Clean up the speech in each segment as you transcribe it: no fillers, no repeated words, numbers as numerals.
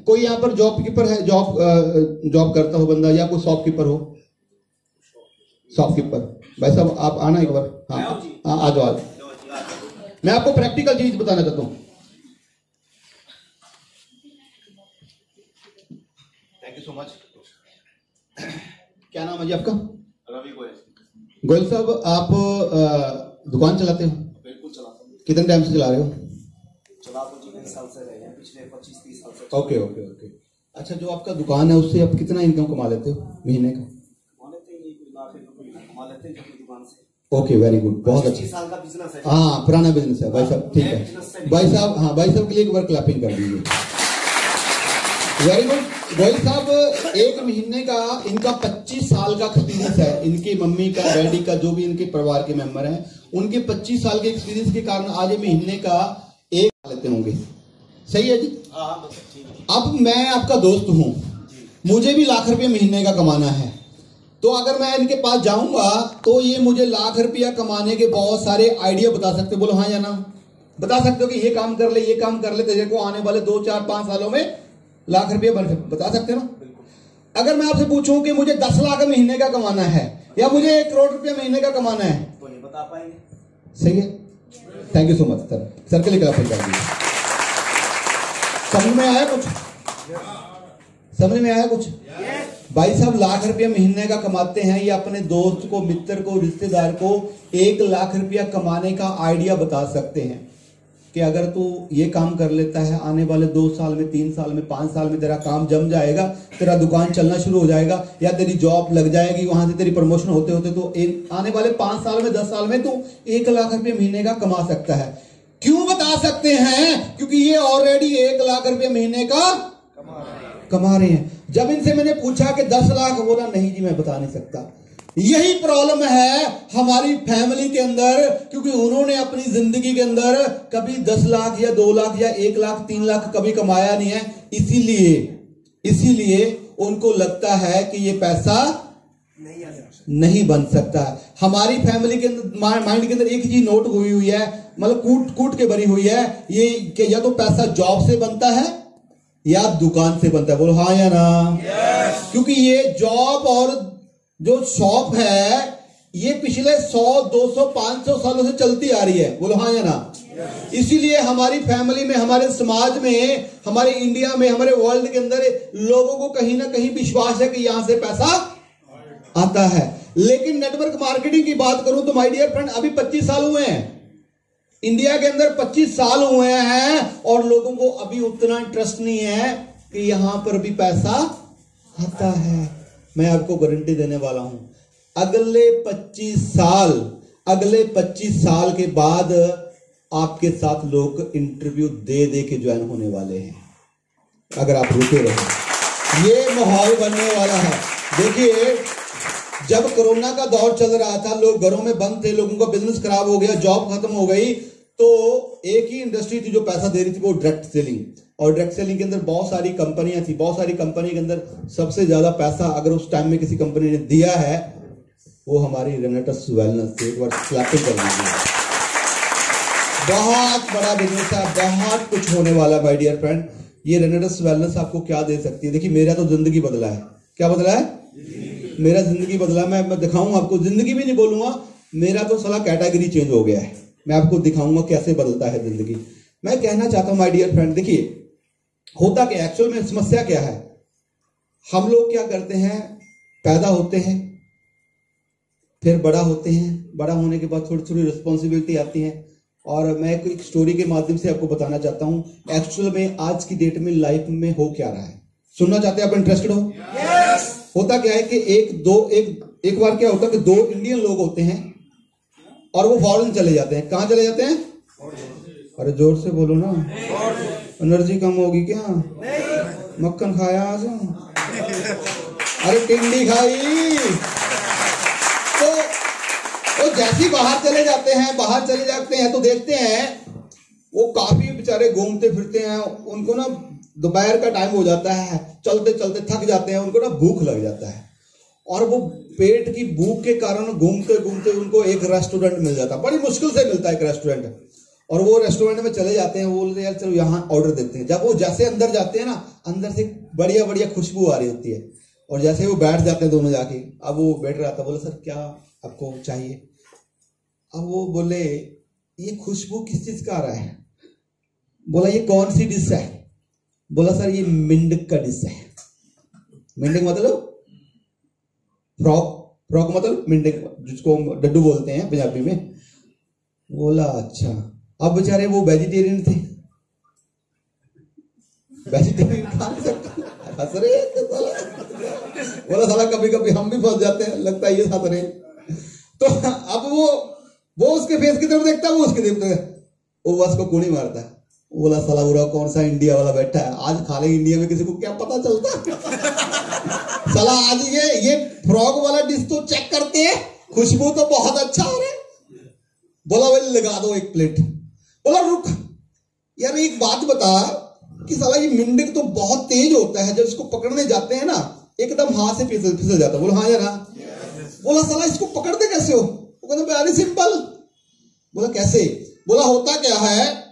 कोई यहाँ पर जॉब कीपर है, जॉब करता हो बंदा, या कोई शॉपकीपर हो? शॉपकीपर भाई साहब आप आना एक बार। हाँ हाँ आ जाओ। मैं आपको प्रैक्टिकल चीज बताना चाहता हूँ। Thank you so much. क्या नाम है जी आपका? रवि गोयल। गोयल साहब आप दुकान चलाते हो? बिल्कुल चलाता हूँ। कितने टाइम से चला रहे हो? चला तो जी कई साल से रहे हैं, पिछले 25-30 साल से। Okay okay okay. अच्छा, जो आपका दुकान है उससे आप कितना इनकम कमा लेते हो महीने का? कमा लेते हैं, कोई लाख रुपए कमा लेते हैं अपनी दुकान से। ओके वेरी गुड, बहुत अच्छा। 25 साल का बिजनेस है। हाँ पुराना बिजनेस है भाई साहब, ठीक है भाई साहब। हाँ भाई साहब के लिए एक बार क्लैपिंग कर दीजिए। वेरी गुड भाई साहब। एक महीने का इनका 25 साल का एक्सपीरियंस है। इनकी मम्मी का, डैडी का, जो भी इनके परिवार के मेंबर हैं, उनके 25 साल के एक्सपीरियंस के कारण आज ये महीने का एक लेते होंगे। सही है जी? अब मैं आपका दोस्त हूं, मुझे भी लाख रुपए महीने का कमाना है, तो अगर मैं इनके पास जाऊंगा तो ये मुझे लाख रुपया कमाने के बहुत सारे आइडिया बता सकते हो। बोलो हाँ या ना? बता सकते हो कि ये काम कर ले, ये काम कर ले, तेरे को आने वाले 2, 4, 5 सालों में लाख रुपया बता सकते हो ना? अगर मैं आपसे पूछूं कि मुझे 10 लाख महीने का कमाना है या मुझे 1 करोड़ रुपया महीने का कमाना है, तो ये बता पाएंगे। सही है। Thank you so much sir. Sir के लिए क्लैपिंग कर दीजिए। समझ में आया कुछ? समझ में आया कुछ? भाई साहब लाख रुपया महीने का कमाते हैं, ये अपने दोस्त को, मित्र को, रिश्तेदार को 1 लाख रुपया कमाने का आइडिया बता सकते हैं कि अगर तू ये काम कर लेता है, आने वाले 2 साल में, 3 साल में, 5 साल में तेरा काम जम जाएगा, तेरा दुकान चलना शुरू हो जाएगा, या तेरी जॉब लग जाएगी, वहां से तेरी प्रमोशन होते होते तो आने वाले 5 साल में, 10 साल में तू 1 लाख रुपये महीने का कमा सकता है। क्यों बता सकते हैं? क्योंकि ये ऑलरेडी 1 लाख रुपये महीने का कमा रहे हैं। जब इनसे मैंने पूछा कि 10 लाख, बोला नहीं जी मैं बता नहीं सकता। यही प्रॉब्लम है हमारी फैमिली के अंदर, क्योंकि उन्होंने अपनी जिंदगी के अंदर कभी 10 लाख या 2 लाख या 1 लाख 3 लाख कभी कमाया नहीं है। इसीलिए उनको लगता है कि ये पैसा नहीं बन सकता। हमारी फैमिली के अंदर, माइंड के अंदर एक चीज नोट हुई हुई है, मतलब कूट के भरी हुई है, ये कि या तो पैसा जॉब से बनता है या दुकान से बनता है। बोलो हाँ या ना? क्योंकि ये जॉब और जो शॉप है ये पिछले 100, 200, 500 सालों से चलती आ रही है। बोलो हाँ या ना? इसीलिए हमारी फैमिली में, हमारे समाज में, हमारे इंडिया में, हमारे वर्ल्ड के अंदर लोगों को कहीं ना कहीं विश्वास है कि यहां से पैसा आता है। लेकिन नेटवर्क मार्केटिंग की बात करूं तो माय डियर फ्रेंड, अभी 25 साल हुए हैं इंडिया के अंदर, 25 साल हुए हैं, और लोगों को अभी उतना इंटरेस्ट नहीं है कि यहां पर भी पैसा आता है। मैं आपको गारंटी देने वाला हूं, अगले 25 साल के बाद आपके साथ लोग इंटरव्यू दे दे के ज्वाइन होने वाले हैं, अगर आप रुके रहे। ये माहौल बनने वाला है। देखिए जब कोरोना का दौर चल रहा था, लोग घरों में बंद थे, लोगों का बिजनेस खराब हो गया, जॉब खत्म हो गई, तो एक ही इंडस्ट्री थी जो पैसा दे रही थी, वो डायरेक्ट सेलिंग। और डायरेक्ट सेलिंग के अंदर बहुत सारी कंपनियां थी, बहुत सारी कंपनी के अंदर सबसे ज्यादा पैसा अगर उस टाइम में किसी कंपनी ने दिया है वो हमारी रेनेटस वेलनेस थी। एक बार क्लैपिंग कर दीजिए। बहुत बड़ा बिजनेस है, बहुत कुछ होने वाला माय डियर फ्रेंड। ये रेनेटस वेलनेस आपको क्या दे सकती है? देखिए मेरा तो जिंदगी बदला है। क्या बदला है? मेरा जिंदगी बदला। मैं दिखाऊंगा आपको, जिंदगी भी नहीं बोलूंगा, मेरा तो साला कैटेगरी चेंज हो गया है। मैं आपको दिखाऊंगा कैसे बदलता है जिंदगी। मैं कहना चाहता हूं माय डियर फ्रेंड, देखिए होता क्या, एक्चुअल में समस्या क्या है, हम लोग क्या करते हैं, पैदा होते हैं, फिर बड़ा होते हैं, बड़ा होने के बाद थोड़ी थोड़ी रिस्पॉन्सिबिलिटी आती है, और मैं एक स्टोरी के माध्यम से आपको बताना चाहता हूं एक्चुअल में आज की डेट में लाइफ में हो क्या रहा है। सुनना चाहते हैं आप? इंटरेस्टेड हो? होता क्या है कि एक बार क्या होता है कि 2 इंडियन लोग होते हैं और वो फॉरेन चले जाते हैं। कहां चले जाते हैं? अरे जोर से बोलो ना, एनर्जी कम होगी क्या? मक्खन खाया आज? अरे टिंडी खाई। तो जैसे बाहर चले जाते हैं तो देखते हैं वो काफी बेचारे घूमते फिरते हैं, उनको ना दोपहर का टाइम हो जाता है, चलते चलते थक जाते हैं, उनको ना भूख लग जाता है, और वो पेट की भूख के कारण घूमते घूमते उनको एक रेस्टोरेंट मिल जाता है। बड़ी मुश्किल से मिलता है एक रेस्टोरेंट, और वो रेस्टोरेंट में चले जाते हैं, वो बोलते हैं यार चलो यहाँ ऑर्डर देते हैं। जब वो जैसे अंदर जाते हैं ना, अंदर से बढ़िया बढ़िया खुशबू आ रही होती है, और जैसे वो बैठ जाते हैं दोनों जाके, अब वो बैठ रहा था, बोले सर क्या आपको चाहिए? अब वो बोले ये खुशबू किस चीज का आ रहा है? बोला ये कौन सी डिश है? बोला सर ये मिंडक का डिश है। मिंडक मतलब फ्रॉक मतलब मिंडक, जिसको डड्डू बोलते हैं पंजाबी में। बोला अच्छा। अब बेचारे वो वेजिटेरियन थे, वेजिटेरियन खा नहीं सकते, हंस रहे हैं। बोला साला कभी कभी हम भी फंस जाते हैं, लगता है ये हंस रहे हैं। तो अब वो उसके फेस की तरफ देखता है, वो उसके देखता है, वो बस को कुड़ी मारता है। बोला साला बुरा कौन सा इंडिया वाला बैठा है, आज खा ले इंडिया में, किसी को क्या पता चलता। साला आज ये फ्रॉग वाला डिश तो चेक करते हैं, खुशबू तो बहुत अच्छा आ रहा है। बोला भाई लगा दो एक प्लेट। बोला रुक यार एक बात बता कि साला ये मिंडक तो बहुत तेज होता है, जब इसको पकड़ने जाते हैं ना एकदम हाथ से फिसल जाता है। बोला हाँ या ना? बोला साला इसको पकड़ते कैसे हो? वो कहते वेरी सिंपल। बोला कैसे? बोला होता क्या है,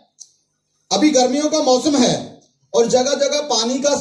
अभी गर्मियों का मौसम है और जगह जगह पानी का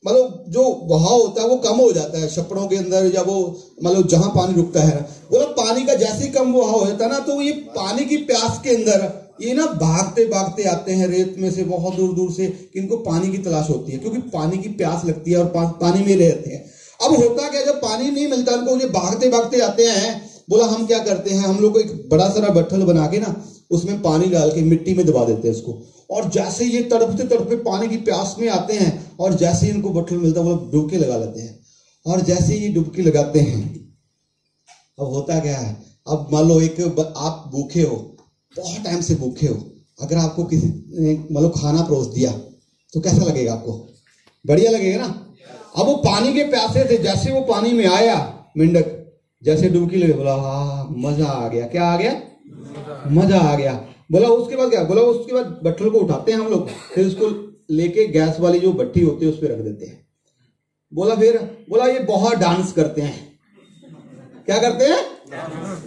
मतलब जो बहाव होता है वो कम हो जाता है छप्पड़ों के अंदर, या वो मतलब जहां पानी रुकता है। बोला पानी का जैसे ही कम बहाव हो जाता है ना, तो ये पानी की प्यास के अंदर ये ना भागते भागते आते हैं रेत में से बहुत दूर दूर से, कि इनको पानी की तलाश होती है, क्योंकि पानी की प्यास लगती है और पानी में रहते हैं। अब होता क्या, जब पानी नहीं मिलता उनको, ये भागते भागते आते हैं। बोला हम क्या करते हैं, हम लोग एक बड़ा सारा बट्ठल बना के ना उसमें पानी डाल के मिट्टी में दबा देते हैं उसको, और जैसे ये तड़पते तड़पते पानी की प्यास में आते हैं, और जैसे ही इनको बट्ठल मिलता है वो डुबकी लगा लेते हैं। और जैसे ही डुबकी लगाते हैं, अब होता क्या है, अब मान लो आप भूखे हो, बहुत टाइम से भूखे हो, अगर आपको किसी ने मतलब खाना परोस दिया तो कैसा लगेगा आपको? बढ़िया लगेगा ना। अब वो पानी के प्यासे थे, जैसे वो पानी में आया मेंढक, जैसे डुबकी लगे, बोला हाँ मजा आ गया। क्या आ गया? मजा आ गया। बोला उसके बाद क्या? बोला उसके बाद बट्ठल को उठाते हैं हम लोग, फिर उसको लेके गैस वाली जो भट्टी होती है उस पर रख देते हैं। बोला फिर बोला ये बहुत डांस करते हैं। क्या करते हैं?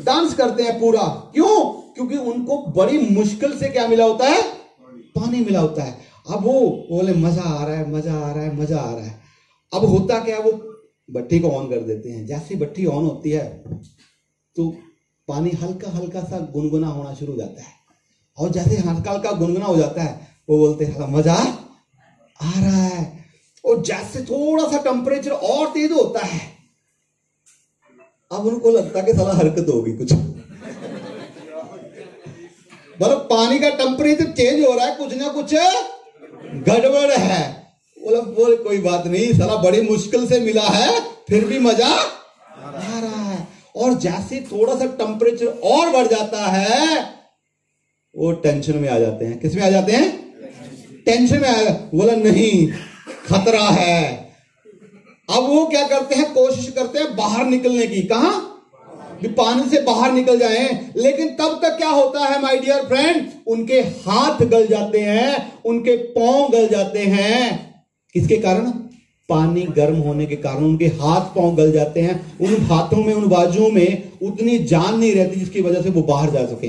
डांस करते हैं पूरा। क्यों? क्योंकि उनको बड़ी मुश्किल से क्या मिला होता है? पानी मिला होता है। अब वो बोले मजा आ रहा है, मजा आ रहा है, मजा आ रहा है। अब होता क्या, वो भट्टी को ऑन कर देते हैं। जैसी भट्टी ऑन होती है तो पानी हल्का हल्का सा गुनगुना होना शुरू हो जाता है, और जैसे हल्का हल्का गुनगुना हो जाता है वो बोलते हैं मजा आ रहा है। और जैसे थोड़ा सा टेम्परेचर और तेज होता है, अब उनको लगता है कि साला हरकत होगी कुछ, मतलब पानी का टेम्परेचर चेंज हो रहा है, कुछ ना कुछ गड़बड़ है। बोले कोई बात नहीं, साला बड़ी मुश्किल से मिला है, फिर भी मजा आ रहा है। और जैसे थोड़ा सा टेम्परेचर और बढ़ जाता है वो टेंशन में आ जाते हैं। किस में आ जाते हैं? टेंशन में आ। बोला नहीं खतरा है। अब वो क्या करते हैं, कोशिश करते हैं बाहर निकलने की। कहां? भी पानी से बाहर निकल जाएं, लेकिन तब तक क्या होता है माय डियर फ्रेंड, उनके हाथ गल जाते हैं, उनके पांव गल जाते हैं। किसके कारण? पानी गर्म होने के कारण उनके हाथ पांव गल जाते हैं। उन हाथों में, उन बाजुओं में उतनी जान नहीं रहती जिसकी वजह से वो बाहर जा सके।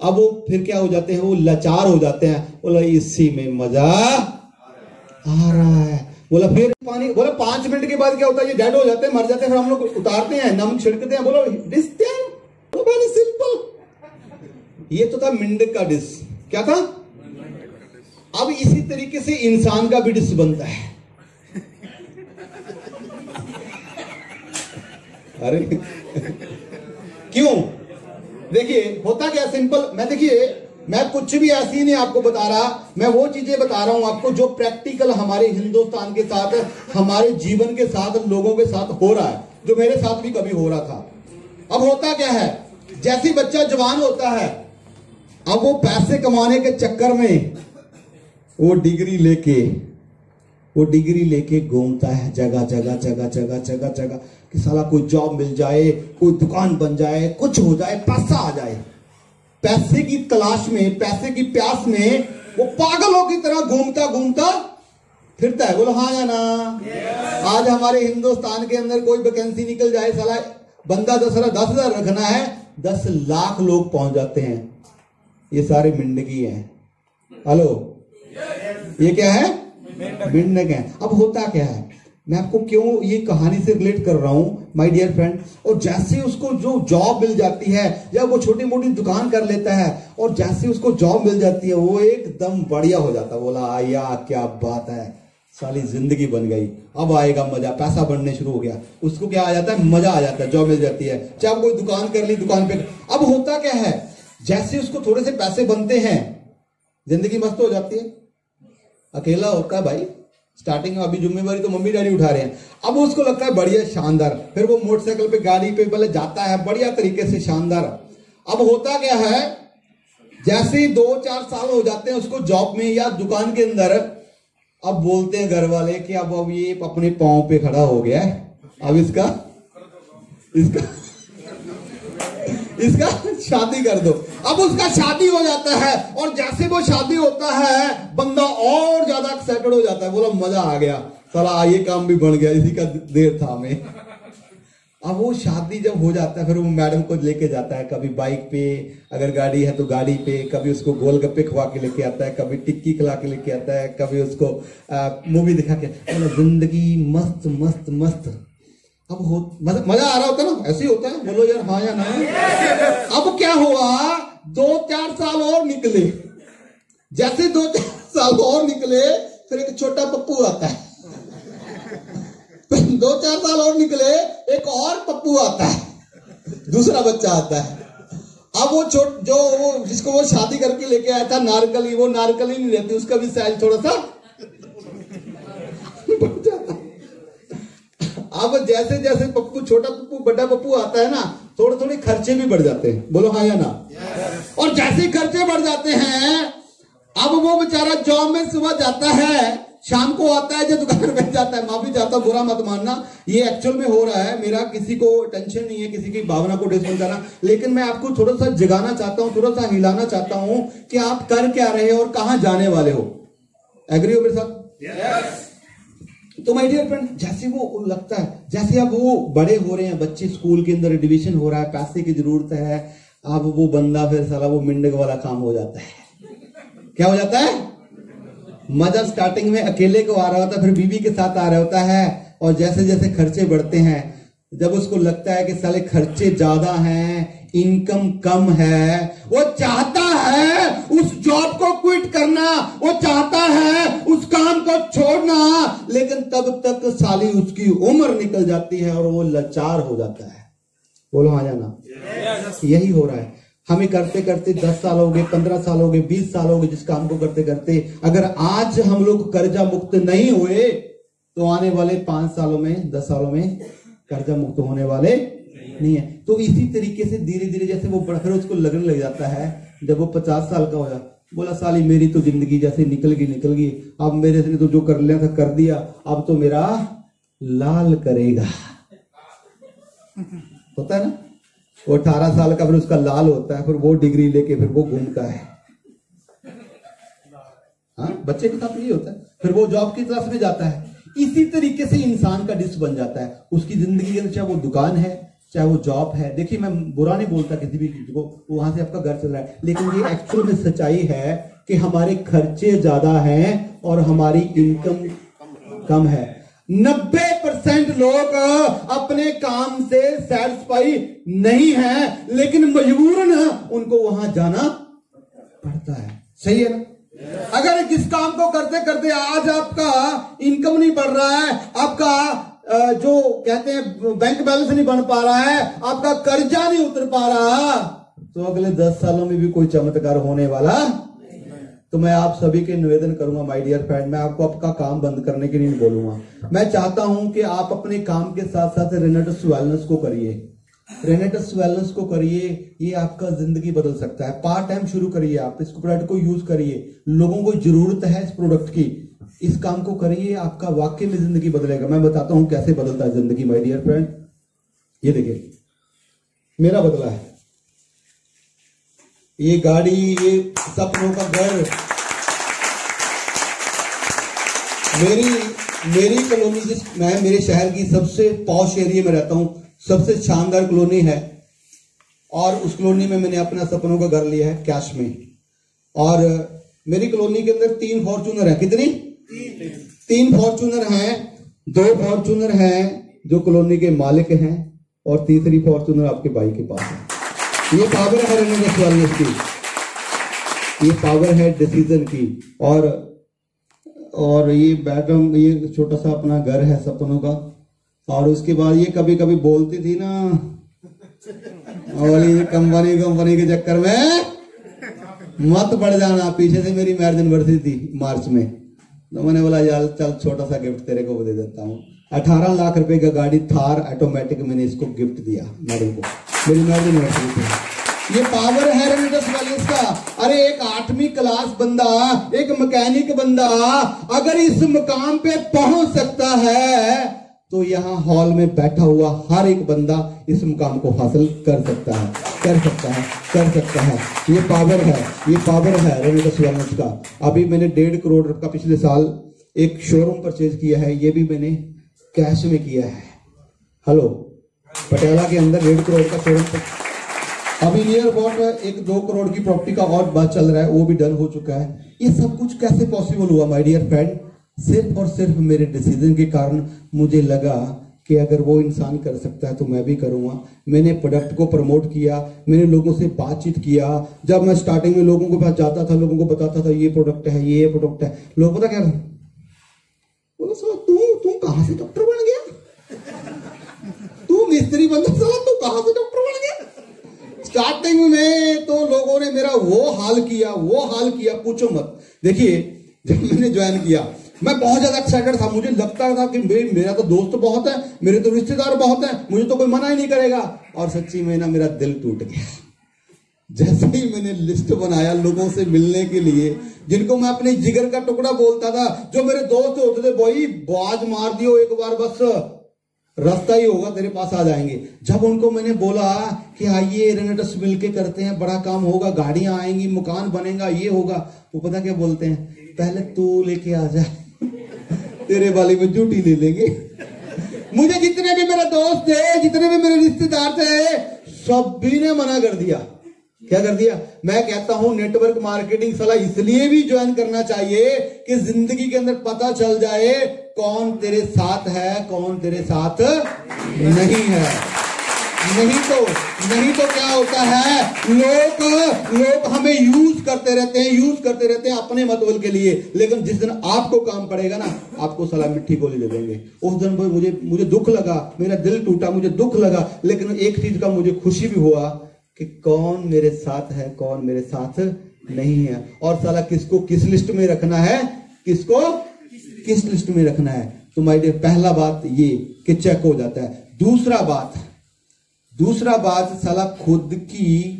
अब वो फिर क्या हो जाते हैं, वो लाचार हो जाते हैं। बोला इसी में मजा आ रहा है। बोला फिर पानी, बोला 5 मिनट के बाद क्या होता है, ये डेड हो जाते हैं, मर जाते हैं, फिर हम लोग उतारते हैं, नमक छिड़कते हैं। बोला वेरी सिंपल। ये तो था मेंढक का डिश। क्या था? अब इसी तरीके से इंसान का भी डिश बनता है। अरे क्यों? देखिए होता क्या, सिंपल। मैं कुछ भी ऐसी नहीं आपको बता रहा, मैं वो चीजें बता रहा हूं आपको जो प्रैक्टिकल हमारे हिंदुस्तान के साथ, हमारे जीवन के साथ, लोगों के साथ हो रहा है, जो मेरे साथ भी कभी हो रहा था। अब होता क्या है, जैसे बच्चा जवान होता है, अब वो पैसे कमाने के चक्कर में वो डिग्री लेके घूमता है जगह जगह जगह जगह जगह जगह, कि साला कोई जॉब मिल जाए, कोई दुकान बन जाए, कुछ हो जाए, पैसा आ जाए। पैसे की तलाश में, पैसे की प्यास में वो पागलों की तरह घूमता घूमता फिरता है। बोलो हाँ या ना? आज हमारे हिंदुस्तान के अंदर कोई वैकेंसी निकल जाए, साला बंदा 10,000 रखना है, 10 लाख लोग पहुंच जाते हैं। ये सारे मिंडकी हैं। हेलो, ये क्या है? मेंढक है। अब होता क्या है, मैं आपको क्यों ये कहानी से रिलेट कर रहा हूं माय डियर फ्रेंड। और जैसे उसको जो जॉब मिल जाती है या वो छोटी मोटी दुकान कर लेता है और जैसे उसको जॉब मिल जाती है वो एकदम बढ़िया हो जाता है। बोला आया क्या बात है, साली जिंदगी बन गई, अब आएगा मजा, पैसा बनने शुरू हो गया। उसको क्या आ जाता है? मजा आ जाता है, जॉब मिल जाती है, चाहे कोई दुकान कर ली, दुकान पे। अब होता क्या है, जैसे उसको थोड़े से पैसे बनते हैं जिंदगी मस्त हो जाती है। अकेला होता है भाई, स्टार्टिंग में अभी जिम्मेवारी तो मम्मी डैडी उठा रहे हैं, अब उसको लगता है बढ़िया शानदार, फिर वो मोटरसाइकिल पे गाड़ी पे पहले जाता है बढ़िया तरीके से शानदार। अब होता क्या है, जैसे 2-4 साल हो जाते हैं उसको जॉब में या दुकान के अंदर, अब बोलते हैं घर वाले कि अब ये अपने पांव पे खड़ा हो गया है, अब इसका शादी कर दो। अब उसका शादी हो जाता है और जैसे वो शादी होता है बंदा और ज्यादा एक्साइटेड हो जाता है, बोला मजा आ गया, साला ये काम भी बन गया, इसी का देर था हमें। अब वो शादी जब हो जाता है फिर वो मैडम को लेके जाता है, कभी बाइक पे, अगर गाड़ी है तो गाड़ी पे, कभी उसको गोलगप्पे खवा के लेके आता है, कभी टिक्की खिला के लेके आता है, कभी उसको मूवी दिखा के, जिंदगी मस्त मस्त मस्त। अब मजा आ रहा होता है ना, ऐसे ही होता है, बोलो यार हाँ या ना। अब क्या हुआ, 2-4 साल और निकले, जैसे 2-4 साल और निकले फिर एक छोटा पप्पू आता है, 2-4 साल और निकले एक और पप्पू आता है, दूसरा बच्चा आता है। अब वो जिसको वो शादी करके लेके आया था नारकली, वो नारकली नहीं रहती, उसका भी साइज थोड़ा सा बढ़ जाता है। अब जैसे जैसे पप्पू, छोटा पप्पू, बड़ा पप्पू आता है ना, थोड़े थोड़े खर्चे भी बढ़ जाते हैं, बोलो हाँ या ना। और जैसे खर्चे बढ़ जाते हैं, अब वो बेचारा जॉब में सुबह जाता है, शाम को आता है, जो दुकान पे जाता है, माफी चाहता हूं, बुरा मत मानना, ये एक्चुअल में हो रहा है, मेरा किसी को टेंशन नहीं है, किसी की भावना को डिस मत करना, लेकिन मैं आपको थोड़ा सा जगाना चाहता हूं, थोड़ा सा हिलाना चाहता हूं कि आप कर क्या रहे हो और कहां जाने वाले हो। एग्री हो मेरे साथ? yes. तो माय डियर फ्रेंड, जैसे वो लगता है, जैसे अब वो बड़े हो रहे हैं, बच्चे स्कूल के अंदर एडमिशन हो रहा है, पैसे की जरूरत है, अब वो बंदा फिर साला वो मिंडक वाला काम हो जाता है। क्या हो जाता है? मजा स्टार्टिंग में अकेले को आ रहा होता है, फिर बीवी के साथ आ रहा होता है, और जैसे जैसे खर्चे बढ़ते हैं, जब उसको लगता है कि साले खर्चे ज्यादा हैं, इनकम कम है, वो चाहता है उस जॉब को क्विट करना, वो चाहता है उस काम को छोड़ना, लेकिन तब तक साली उसकी उम्र निकल जाती है और वो लाचार हो जाता है। बोलो हाँ जाना। यही हो रहा है हमें करते करते 10 साल हो गए, 15 साल हो गए, 20 साल हो गए जिस काम को करते करते। अगर आज हम लोग कर्जा मुक्त नहीं हुए तो आने वाले 5 सालों में, 10 सालों में कर्जा मुक्त होने वाले नहीं है। तो इसी तरीके से धीरे धीरे जैसे वो बढ़कर उसको लगने लग जाता है, जब वो 50 साल का हो जाता, बोला साली मेरी तो जिंदगी जैसे निकल गई, अब मेरे से तो जो कर लिया था कर दिया, अब तो मेरा लाल करेगा। होता है ना, वो 18 साल का फिर उसका लाल होता है, फिर वो डिग्री लेके फिर वो घूमता है। हाँ, बच्चे के साथ ये होता है, फिर वो जॉब की तरफ में जाता है। इसी तरीके से इंसान का डिस बन जाता है उसकी जिंदगी के अंदर, चाहे वो दुकान है, चाहे वो जॉब है। देखिए मैं बुरा नहीं बोलता किसी भी चीज को, वहां से आपका घर चल रहा है, लेकिन ये एक्चुअल में सच्चाई है कि हमारे खर्चे ज्यादा हैं और हमारी इनकम कम है। 90% लोग अपने काम से सैटिस्फाई नहीं है, लेकिन मजबूरन उनको वहां जाना पड़ता है। सही है ना? अगर जिस काम को करते करते आज आपका इनकम नहीं बढ़ रहा है, आपका जो कहते हैं बैंक बैलेंस नहीं बन पा रहा है, आपका कर्जा नहीं उतर पा रहा, तो अगले 10 सालों में भी कोई चमत्कार होने वाला। तो मैं आप सभी के निवेदन करूंगा माय डियर फ्रेंड, मैं आपको आपका काम बंद करने के लिए नहीं बोलूंगा। मैं चाहता हूं कि आप अपने काम के साथ साथ रेनेटस वेलनेस को करिए, रेनेटस वेलनेस को करिए। ये आपका जिंदगी बदल सकता है। पार्ट टाइम शुरू करिए, आप इस प्रोडक्ट को यूज करिए, लोगों को जरूरत है इस प्रोडक्ट की, इस काम को करिए, आपका वाकई में जिंदगी बदलेगा। मैं बताता हूं कैसे बदलता है जिंदगी माय डियर फ्रेंड। ये देखिए मेरा बदला है, ये गाड़ी, ये सपनों का घर, मेरी कॉलोनी, मैं मेरे शहर की सबसे पॉश एरिया में रहता हूं, सबसे शानदार कॉलोनी है, और उस कॉलोनी में मैंने अपना सपनों का घर लिया है कैश में। और मेरी कॉलोनी के अंदर 3 फॉर्च्यूनर है। कितनी? 3 फॉर्च्यूनर हैं। 2 फॉर्च्यूनर हैं जो कॉलोनी के मालिक हैं और तीसरी फॉर्च्यूनर आपके भाई के पास है। ये पावर है रेनेडस वेलनेस की, ये पावर है डिसीजन की। और ये बेडरूम, ये छोटा सा अपना घर है सपनों का। और उसके बाद ये कभी कभी बोलती थी ना, और ये कंपनी के चक्कर में मत पड़ जाना। पीछे से मेरी मैरिज एनिवर्सरी थी मार्च में, तो मैंने बोला यार चल छोटा सा गिफ्ट तेरे को दे देता हूँ। 18 लाख रुपए का गाड़ी थार ऑटोमेटिक मैंने इसको गिफ्ट दिया मैडम को, मेरी मैरिज एनिवर्सरी थी। ये पावर है रेनेडस वेलनेस का। अरे एक 8वीं क्लास बंदा, एक मैकेनिक बंदा अगर इस मुकाम पे पहुंच सकता है तो यहाँ हॉल में बैठा हुआ हर एक बंदा इस मुकाम को हासिल कर सकता है, कर सकता है, कर सकता है। ये पावर है, ये पावर है रेनेडस वेलनेस का। अभी मैंने 1.5 करोड़ का पिछले साल एक शोरूम परचेज किया है, ये भी मैंने कैश में किया है। हेलो, पटियाला के अंदर 1.5 करोड़ का शोरूम। अभी नियर अबाउट 1-2 करोड़ की प्रॉपर्टी का और बात चल रहा है, वो भी डन हो चुका है। ये सब कुछ कैसे पॉसिबल हुआ माय डियर फ्रेंड? सिर्फ और सिर्फ मेरे डिसीजन के कारण मुझे लगा कि अगर वो इंसान कर सकता है तो मैं भी करूंगा। मैंने प्रोडक्ट को प्रमोट किया, मैंने लोगों से बातचीत किया। जब मैं स्टार्टिंग में लोगों के पास जाता था, लोगों को बताता था ये प्रोडक्ट है, ये प्रोडक्ट है, लोग पता क्या बोला, तू कहां से डॉक्टर बन गया? तू मिस्त्री बंदा, तू कहां से डॉक्टर बन गया? स्टार्टिंग में तो लोगों ने मेरा वो हाल किया, पूछो मत। देखिए जब मैंने ज्वाइन किया मैं बहुत ज्यादा एक्साइटेड था। मुझे लगता था कि मेरा तो दोस्त बहुत है, मेरे तो रिश्तेदार बहुत हैं, मुझे तो कोई मना ही नहीं करेगा। और सच्ची में ना मेरा दिल टूट गया जैसे ही मैंने लिस्ट बनाया लोगों से मिलने के लिए, जिनको मैं अपने जिगर का टुकड़ा बोलता था, जो मेरे दोस्त होते थे, भाई बाज मार दियो एक बार, बस रास्ता ही होगा, तेरे पास आ जाएंगे। जब उनको मैंने बोला कि आइए रेनेडस मिलके करते हैं, बड़ा काम होगा, गाड़ियां आएंगी, मकान बनेगा, ये होगा, वो पता क्या बोलते हैं, पहले तू लेके आ जा, तेरे वाली में झूठी ले लेंगे। मुझे जितने भी मेरे दोस्त थे, जितने भी मेरे रिश्तेदार थे, सभी ने मना कर दिया। क्या कर दिया? मैं कहता हूं नेटवर्क मार्केटिंग साला इसलिए भी ज्वाइन करना चाहिए कि जिंदगी के अंदर पता चल जाए कौन तेरे साथ है, कौन तेरे साथ नहीं है। नहीं तो क्या होता है, लोग हमें यूज करते रहते हैं अपने मतलब के लिए, लेकिन जिस दिन आपको काम पड़ेगा ना, आपको साला मिट्टी गोली दे देंगे। उस दिन मुझे दुख लगा, मेरा दिल टूटा, मुझे दुख लगा, लेकिन एक चीज का मुझे खुशी भी हुआ कि कौन मेरे साथ है, कौन मेरे साथ नहीं है, और साला किसको किस लिस्ट में रखना है, किसको किस लिस्ट में रखना है। तो माय डियर, पहला बात ये कि चेक हो जाता है। दूसरा बात साला खुद की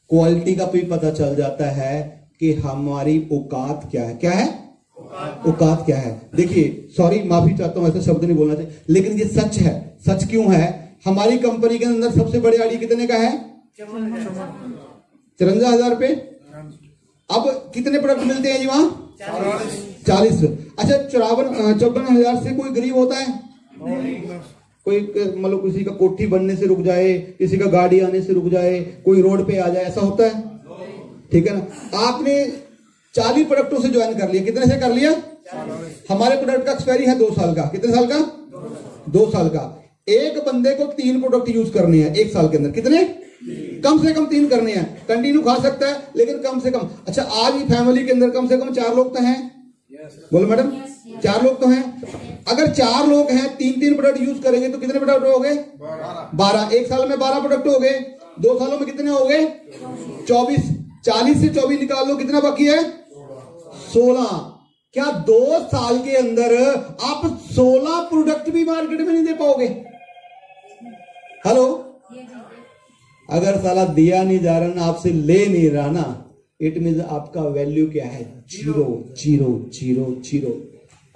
क्वालिटी का भी पता चल जाता है कि हमारी औकात क्या है। क्या है औकात क्या है? देखिए, सॉरी माफी चाहता हूं, ऐसा शब्द नहीं बोलना चाहिए, लेकिन ये सच है। सच क्यों है? हमारी कंपनी के अंदर सबसे बड़े आईडी कितने का है? 54,000 रुपए। अब कितने प्रोडक्ट मिलते हैं जी वहां? 40। अच्छा, 54,000 से कोई गरीब होता है? कोई मतलब किसी का कोठी बनने से रुक जाए, किसी का गाड़ी आने से रुक जाए, कोई रोड पे आ जाए, ऐसा होता है? ठीक है ना। आपने 40 प्रोडक्टों से ज्वाइन कर लिया। कितने से कर लिया? हमारे प्रोडक्ट का एक्सपायरी है 2 साल का। कितने साल का? 2 साल का। एक बंदे को 3 प्रोडक्ट यूज करने हैं 1 साल के अंदर। कितने? कम से कम 3 करने हैं। कंटिन्यू खा सकता है, लेकिन कम से कम। अच्छा, आज ही फैमिली के अंदर कम से कम 4 लोग तो हैं। बोलो मैडम, 4 लोग तो हैं। अगर 4 लोग हैं, 3-3 प्रोडक्ट यूज करेंगे तो कितने प्रोडक्ट हो गए? 12। 1 साल में 12 प्रोडक्ट हो गए। 2 सालों में कितने हो गए? 24। 40 से 24 निकाल लो, कितना बाकी है? 16। क्या 2 साल के अंदर आप 16 प्रोडक्ट भी मार्केट में नहीं दे पाओगे? हेलो, अगर साला दिया नहीं जा रहा ना, आपसे ले नहीं रहा ना, इट मीन आपका वैल्यू क्या है? 0 0 0 0।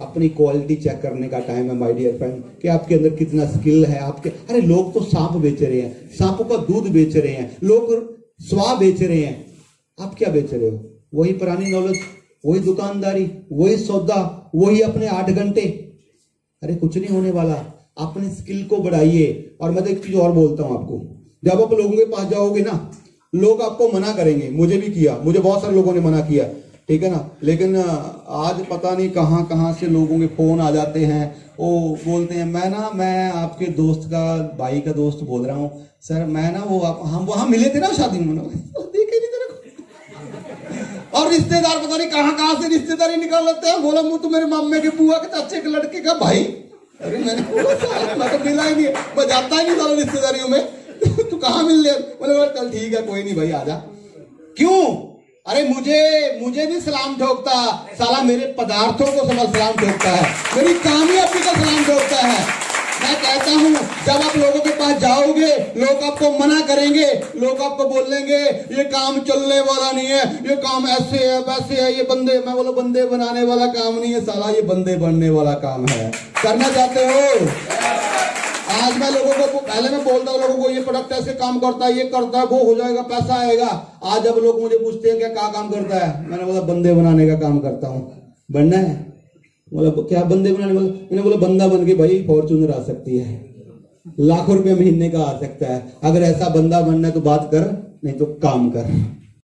अपनी क्वालिटी चेक करने का टाइम है माय डियर फ्रेंड, कि आपके अंदर कितना स्किल है। आपके अरे लोग तो सांप बेच रहे हैं, सांपों का दूध बेच रहे हैं, लोग स्वा बेच रहे हैं, आप क्या बेच रहे हो? वही पुरानी नॉलेज, वही दुकानदारी, वही सौदा, वही अपने 8 घंटे। अरे कुछ नहीं होने वाला। अपने स्किल को बढ़ाइए। और मैं तो एक चीज और बोलता हूं आपको, जब आप लोगों के पास जाओगे ना, लोग आपको मना करेंगे। मुझे भी किया, मुझे बहुत सारे लोगों ने मना किया। ठीक है ना। लेकिन आज पता नहीं कहां कहां से लोगों के फोन आ जाते हैं, वो बोलते हैं मैं आपके दोस्त का, भाई का दोस्त बोल रहा हूँ सर, मैं ना वो हम वहां मिले थे ना शादी में, देखे नहीं तेरे को। और रिश्तेदार पता नहीं कहां कहां से रिश्तेदारी निकाल लेते हैं। बोला मुझे तो मेरे मामे के बुआ के चाचे के लड़के का भाई। अरे मैंने बोला मैं तो मिला ही नहीं, मैं जाता ही नहीं सारा रिश्तेदारियों में। तू कहाँ मिल ले? बोले चल ठीक है कोई नहीं भाई आजा। क्यों? अरे मुझे भी सलाम ठोकता साला, मेरे पदार्थों को सलाम ठोकता है, मेरी कामयाबी को सलाम ठोकता है। मैं कहता हूं जब आप लोगों के पास जाओगे, लोग आपको मना करेंगे, लोग आपको बोलेंगे ये काम चलने वाला नहीं है, ये काम ऐसे है वैसे है, ये बंदे, मैं बोलो बंदे बनाने वाला काम नहीं है साला, ये बंदे बनने वाला काम है। करना चाहते हो? आज मैं लोगों को पहले मैं बोलता हूँ लोगों को ये प्रोडक्ट ऐसे काम करता है, ये करता है, वो हो जाएगा, पैसा आएगा। आज जब लोग मुझे पूछते हैं क्या काम करता है, मैंने बोला बंदे बनाने का काम करता हूँ। बनना है? बोला क्या बंदे बनाने वाला? मैंने बोला बंदा बन के भाई फॉर्च्यूनर आ सकती है, लाखों रुपए महीने का आ सकता है। अगर ऐसा बंदा बनना है तो बात कर, नहीं तो काम कर।